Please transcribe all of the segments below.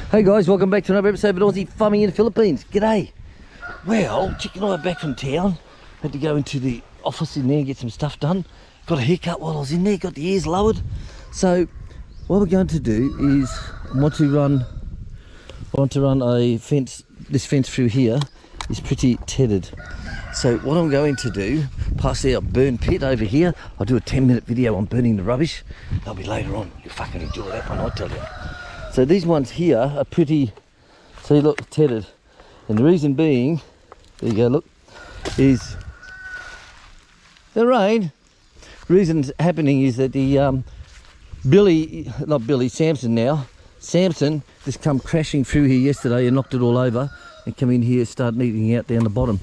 Hey guys, welcome back to another episode of Aussie Farming in the Philippines. G'day. Well, Chic and I are back from town. Had to go into the office in there and get some stuff done. Got a haircut while I was in there, got the ears lowered. So what we're going to do is I want to run a fence. This fence through here is pretty tethered. So what I'm going to do, past our burn pit over here, I'll do a 10-minute video on burning the rubbish. That'll be later on. You'll fucking enjoy that one, I tell you. So these ones here are pretty, see, look, tethered. And the reason being, there you go, look, is the rain. The reason it's happening is that the Samson just come crashing through here yesterday and knocked it all over and come in here, started eating out down the bottom.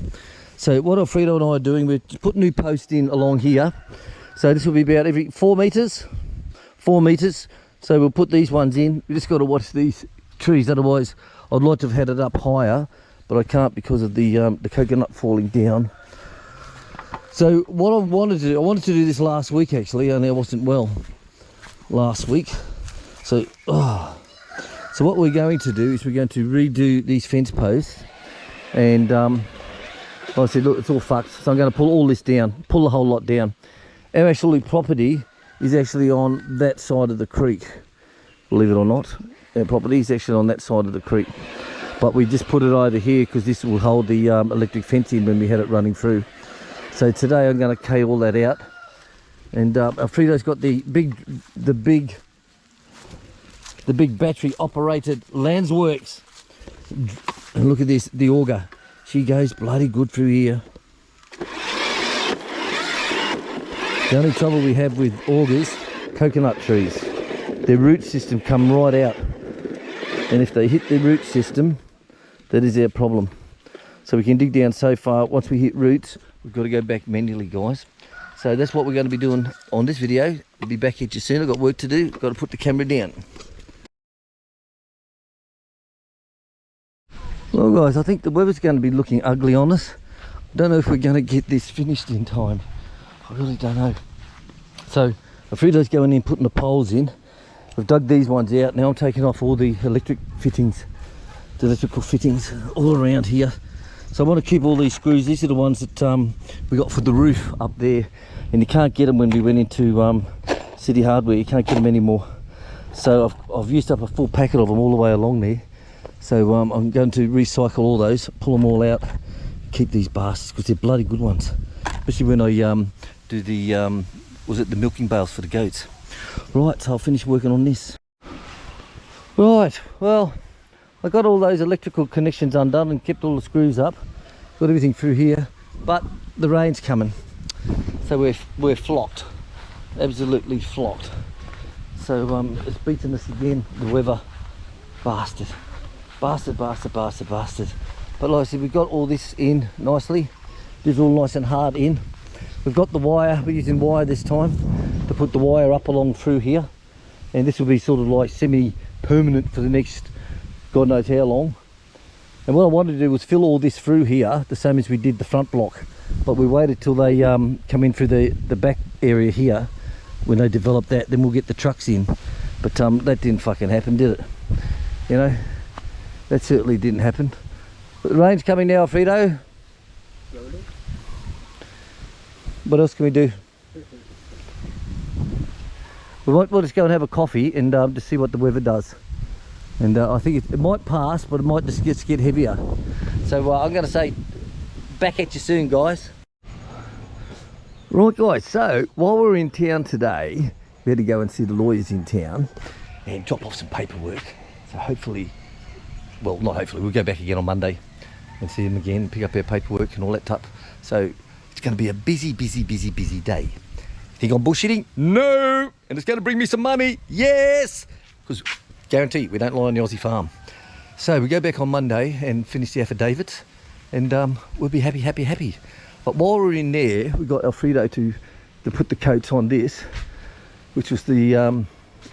So what Alfredo and I are doing, we're putting new posts in along here. So this will be about every 4 meters. So we'll put these ones in. We just got to watch these trees, otherwise I'd like to have had it up higher, but I can't because of the coconut falling down. So what I wanted to do this last week actually, only I wasn't well last week. So what we're going to do is we're going to redo these fence posts, and like I said, look, it's all fucked. So I'm going to pull all this down, pull the whole lot down. Our actual property is actually on that side of the creek, believe it or not. Our property is actually on that side of the creek, but we just put it over here because this will hold the electric fence in when we had it running through. So today I'm going to kay all that out, and Alfredo's got the big battery operated Landsworks, and look at this, the auger, she goes bloody good through here. The only trouble we have with augers, coconut trees, their root system come right out, and if they hit the root system, that is our problem. So we can dig down so far. Once we hit roots, we've got to go back manually, guys. So that's what we're going to be doing on this video. We'll be back at you soon. I've got work to do, got to put the camera down. Well guys, I think the weather's going to be looking ugly on us. I don't know if we're going to get this finished in time. I really don't know. So Alfredo's going in putting the poles in. We've dug these ones out. Now I'm taking off all the electrical fittings all around here. So I want to keep all these screws. These are the ones that we got for the roof up there, and you can't get them when we went into City Hardware. You can't get them anymore. So I've used up a full packet of them all the way along there. So I'm going to recycle all those, pull them all out, keep these bastards because they're bloody good ones. Especially when I do the the milking bales for the goats. Right, so I'll finish working on this. Right, well, I got all those electrical connections undone and kept all the screws up. Got everything through here, but the rain's coming, so we're flocked, absolutely flocked. So it's beating us again, the weather. Bastard. But like I said, we've got all this in nicely. This is all nice and hard in. We've got the wire, we're using wire this time to put the wire up along through here, and this will be sort of like semi-permanent for the next God knows how long. And what I wanted to do was fill all this through here, the same as we did the front block, but we waited till they come in through the back area here. When they develop that, then we'll get the trucks in. But that didn't fucking happen, did it? You know, that certainly didn't happen. But the rain's coming now, Alfredo. What else can we do? We'll just go and have a coffee and just see what the weather does. And I think it might pass, but it might just get heavier. So I'm going to say back at you soon, guys. Right guys, so while we're in town today, we had to go and see the lawyers in town and drop off some paperwork. So hopefully, well, not hopefully, we'll go back again on Monday and see them again, pick up our paperwork and all that type. So it's going to be a busy day. Think I'm bullshitting? No! And it's going to bring me some money, yes! Because guarantee we don't lie on the Aussie farm. So we go back on Monday and finish the affidavits, and we'll be happy. But while we're in there, we got Alfredo to put the coats on this, which was the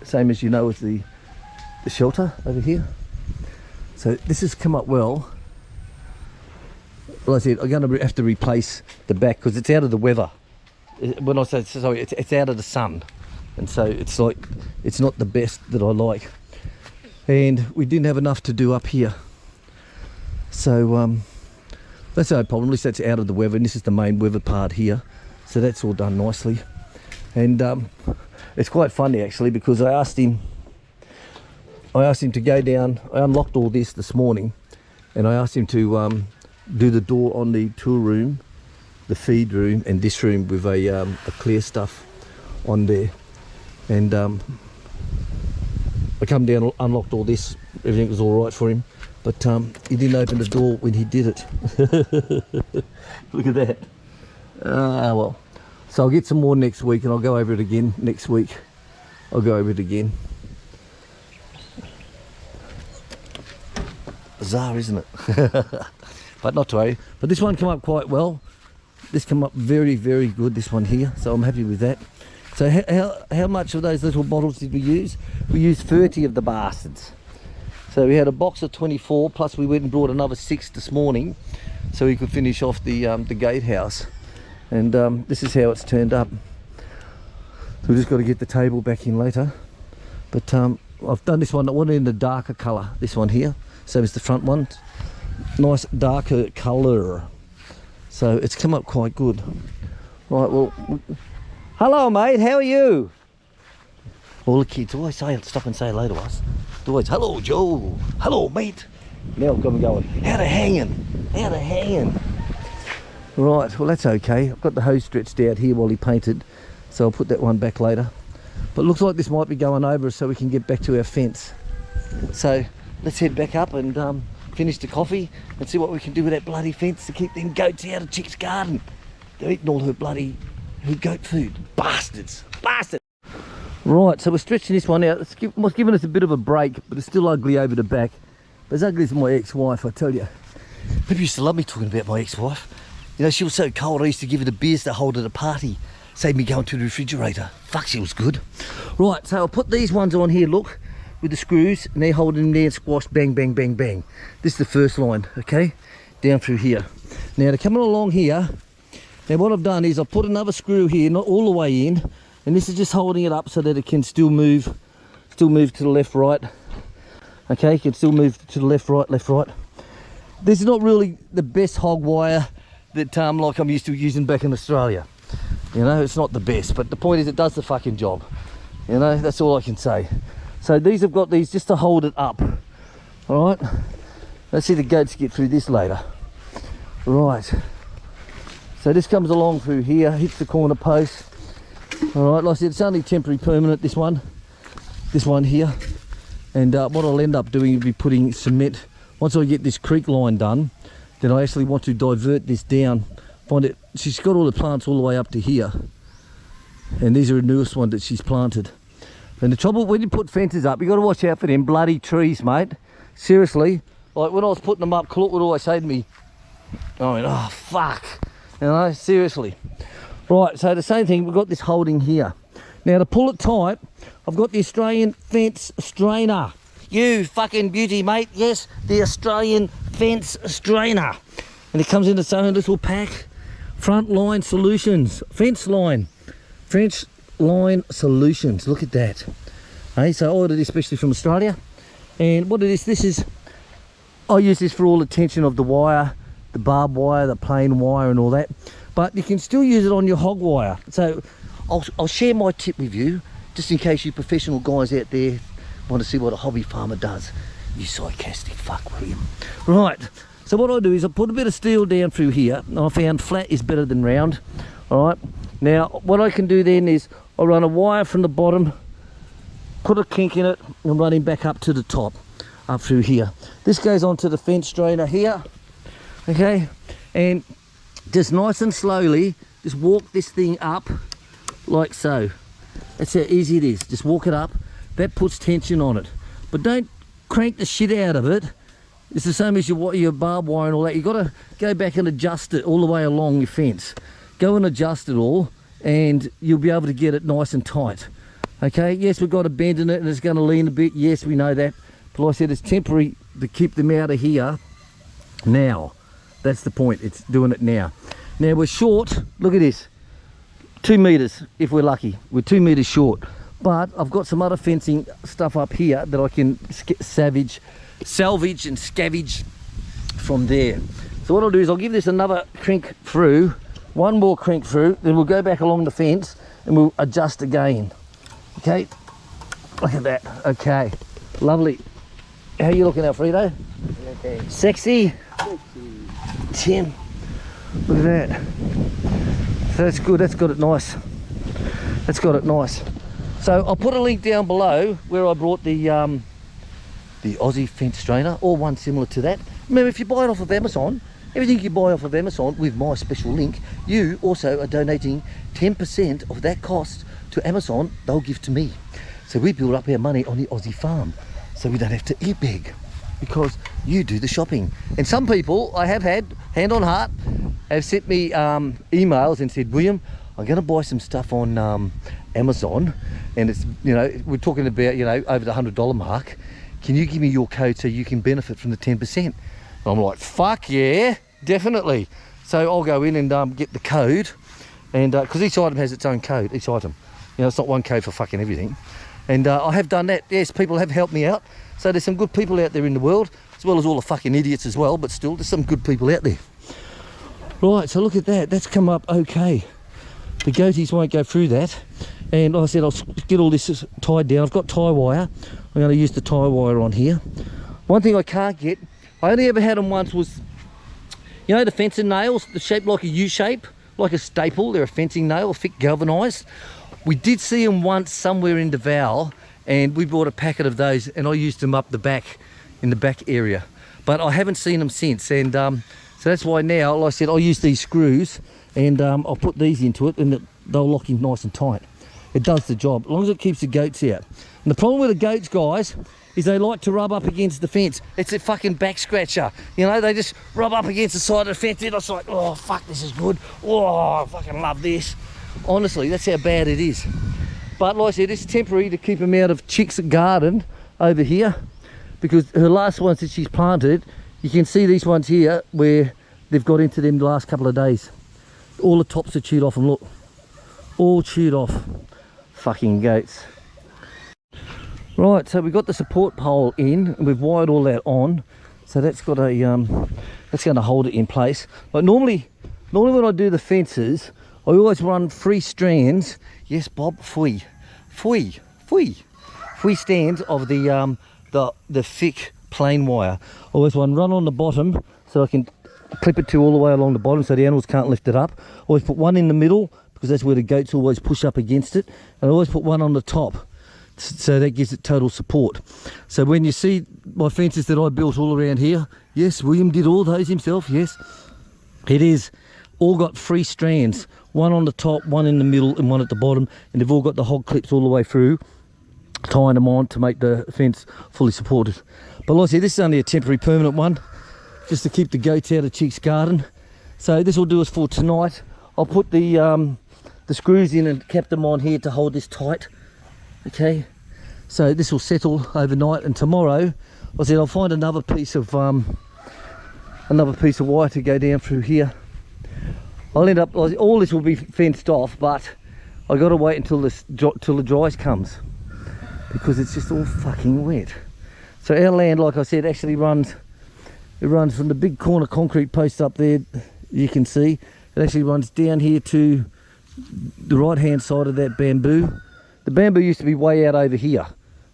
same as you know as the shelter over here. So this has come up well. Like I said, I'm going to have to replace the back because it's out of the weather. When I say sorry, it's out of the sun, and so it's like it's not the best that I like. and we didn't have enough to do up here. So that's no problem. At least that's out of the weather, and this is the main weather part here. So that's all done nicely. And it's quite funny actually, because I asked him to go down. I unlocked all this morning, and I asked him to do the door on the tool room, the feed room, and this room with a clear stuff on there. And I come down, unlocked all this, everything was all right for him, but he didn't open the door when he did it. Look at that. Well, so I'll get some more next week, and I'll go over it again next week. I'll go over it again. Bizarre, isn't it? But not to worry. But this one came up quite well. This came up very, very good, this one here, so I'm happy with that. So how much of those little bottles did we use? We used 30 of the bastards. So we had a box of 24, plus we went and brought another 6 this morning, so we could finish off the gatehouse. And this is how it's turned up. So we've just got to get the table back in later. But I've done this one, I want it in the darker colour, this one here. Same as the front one. Nice darker colour. So it's come up quite good. Right, well, hello mate, how are you? All the kids always stop and say hello to us. They're always, hello Joe, hello mate. Now I've got them going, how they hanging, how they hanging. Right, well that's okay. I've got the hose stretched out here while he painted, so I'll put that one back later. But it looks like this might be going over so we can get back to our fence. So let's head back up and finish the coffee and see what we can do with that bloody fence to keep them goats out of Chic's garden. They're eating all her goat food. Bastards, bastards. Right, so we're stretching this one out. It's giving us a bit of a break, but it's still ugly over the back. But as ugly as my ex-wife, I tell you. People used to love me talking about my ex-wife. You know, she was so cold, I used to give her the beers to hold at a party. Saved me going to the refrigerator. Fuck, she was good. Right, so I'll put these ones on here, look, with the screws, and they're holding them there and squashed, bang, bang, bang, bang. This is the first line, okay? Down through here. Now, to come along here, now what I've done is I've put another screw here, not all the way in, and this is just holding it up so that it can still move to the left, right. Okay, it can still move to the left, right, left, right. This is not really the best hog wire that like I'm used to using back in Australia. You know, it's not the best, but the point is it does the fucking job. You know, that's all I can say. So these have got these just to hold it up. All right, let's see the goats get through this later. Right, so this comes along through here, hits the corner post. All right, like I said, it's only temporary permanent, this one here. And what I'll end up doing will be putting cement. Once I get this creek line done, then I actually want to divert this down. Find it, she's got all the plants all the way up to here. And these are the newest one that she's planted. And the trouble, when you put fences up, you got to watch out for them bloody trees, mate. Seriously, like when I was putting them up, Claude would always say to me, I mean, oh fuck, you know, seriously. Right, so the same thing, we've got this holding here. Now to pull it tight, I've got the Australian fence strainer. You fucking beauty, mate. Yes, the Australian fence strainer. And it comes in its own little pack. Frontline Solutions, fence line solutions. Look at that. Hey, so I ordered this especially from Australia. And what it is, this is, I use this for all the tension of the wire, the barbed wire, the plain wire and all that. But you can still use it on your hog wire. So I'll share my tip with you, just in case you professional guys out there want to see what a hobby farmer does. You sarcastic fuck, William. Right, so what I do is I put a bit of steel down through here. I found flat is better than round. All right, now what I can do then is I run a wire from the bottom, put a kink in it, and run him back up to the top, up through here. This goes onto the fence strainer here, okay? And just nice and slowly, just walk this thing up like so. That's how easy it is. Just walk it up. That puts tension on it. But don't crank the shit out of it. It's the same as your barbed wire and all that. You've got to go back and adjust it all the way along your fence. Go and adjust it all, and you'll be able to get it nice and tight. Okay, yes, we've got a bend in it and it's going to lean a bit. Yes, we know that. But like I said, it's temporary to keep them out of here now. That's the point. It's doing it now. Now we're short. Look at this. 2 meters if we're lucky. We're 2 meters short. But I've got some other fencing stuff up here that I can salvage and scavenge from there. So what I'll do is I'll give this another crank through, one more crank through, then we'll go back along the fence and we'll adjust again. Okay, look at that. Okay, lovely. How are you looking, Alfredo? Okay. Sexy? Tim, look at that. So that's good, that's got it nice. That's got it nice. So I'll put a link down below where I brought the Aussie fence strainer, or one similar to that. Remember, if you buy it off of Amazon, everything you buy off of Amazon with my special link, you also are donating 10% of that cost to Amazon. They'll give to me. So we build up our money on the Aussie farm, so we don't have to eat big, because you do the shopping. And some people, I have had, hand on heart, have sent me emails and said, William, I'm going to buy some stuff on Amazon, and it's, you know, we're talking about, you know, over the $100 mark. Can you give me your code so you can benefit from the 10%? And I'm like, fuck yeah, definitely. So I'll go in and get the code, and because each item has its own code, each item. You know, it's not one code for fucking everything. And I have done that. Yes, people have helped me out. So there's some good people out there in the world, as well as all the fucking idiots as well, but still, there's some good people out there. Right, so look at that. That's come up okay. The goatees won't go through that. And like I said, I'll get all this tied down. I've got tie wire. I'm going to use the tie wire on here. One thing I can't get, I only ever had them once, was, you know, the fencing nails, the shape like a U shape, like a staple. They're a fencing nail, thick galvanized. We did see them once somewhere in Davao, and we bought a packet of those, and I used them up the back, in the back area. But I haven't seen them since, and so that's why now, like I said, I'll use these screws, and I'll put these into it, and they'll lock in nice and tight. It does the job, as long as it keeps the goats out. And the problem with the goats, guys, is they like to rub up against the fence. It's a fucking back scratcher. You know, they just rub up against the side of the fence, and it's like, oh, fuck, this is good. Oh, I fucking love this. Honestly, that's how bad it is. But like I said, it's temporary to keep them out of Chic's garden over here, because her last ones that she's planted, you can see these ones here where they've got into them the last couple of days. All the tops are chewed off, and look, all chewed off. Fucking goats. Right, so we've got the support pole in, and we've wired all that on, so that's got a that's going to hold it in place. But normally when I do the fences, I always run 3 strands. Yes, Bob, three strands of the thick plain wire. I always run on the bottom, so I can clip it all the way along the bottom, so the animals can't lift it up. I always put one in the middle, because that's where the goats always push up against it, and I always put one on the top, so that gives it total support. So when you see my fences that I built all around here, yes, William did all those himself, yes, it is all got 3 strands, one on the top, one in the middle, and one at the bottom, and they've all got the hog clips all the way through, tying them on to make the fence fully supported. But like I said, this is only a temporary permanent one, just to keep the goats out of Chic's garden. So this will do us for tonight. I'll put the screws in and cap them on here to hold this tight. Okay, so this will settle overnight, and tomorrow, I said, I'll find another piece of wire to go down through here. I'll end up, all this will be fenced off, but I got to wait until the dries comes, because it's just all fucking wet. So our land, like I said, actually runs from the big corner concrete post up there. You can see it actually runs down here to the right hand side of that bamboo. The bamboo used to be way out over here,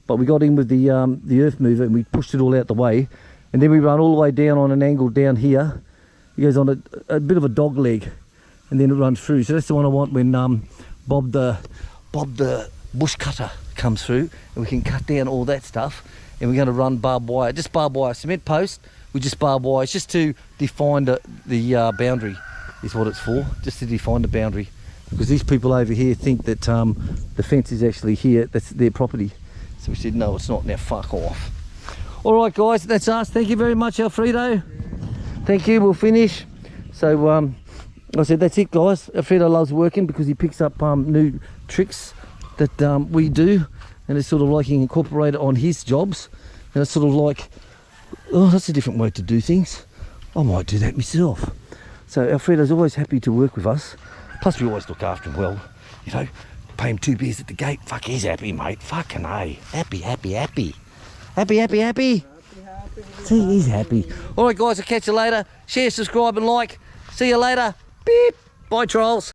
but we got in with the earth mover, and we pushed it all out the way, and then we run all the way down on an angle down here. It goes on a bit of a dog leg, and then it runs through. So that's the one I want when Bob the bush cutter comes through, and we can cut down all that stuff. And we're going to run barbed wire, just barbed wire, cement post with just barbed wire. It's just to define the boundary is what it's for, just to define the boundary. Because these people over here think that the fence is actually here, that's their property. So we said, no, it's not, now fuck off. All right, guys, that's us. Thank you very much, Alfredo. Thank you, we'll finish. So I said, that's it, guys. Alfredo loves working because he picks up new tricks that we do, and it's sort of like he incorporate it on his jobs. And it's sort of like, oh, that's a different way to do things. I might do that myself. So Alfredo's always happy to work with us. Plus we always look after him well, you know. pay him 2 beers at the gate. Fuck, he's happy, mate. Fucking A. Happy, happy, happy. Happy, happy, happy. See, he's happy. All right, guys, I'll catch you later. Share, subscribe, and like. See you later. Beep. Bye, trolls.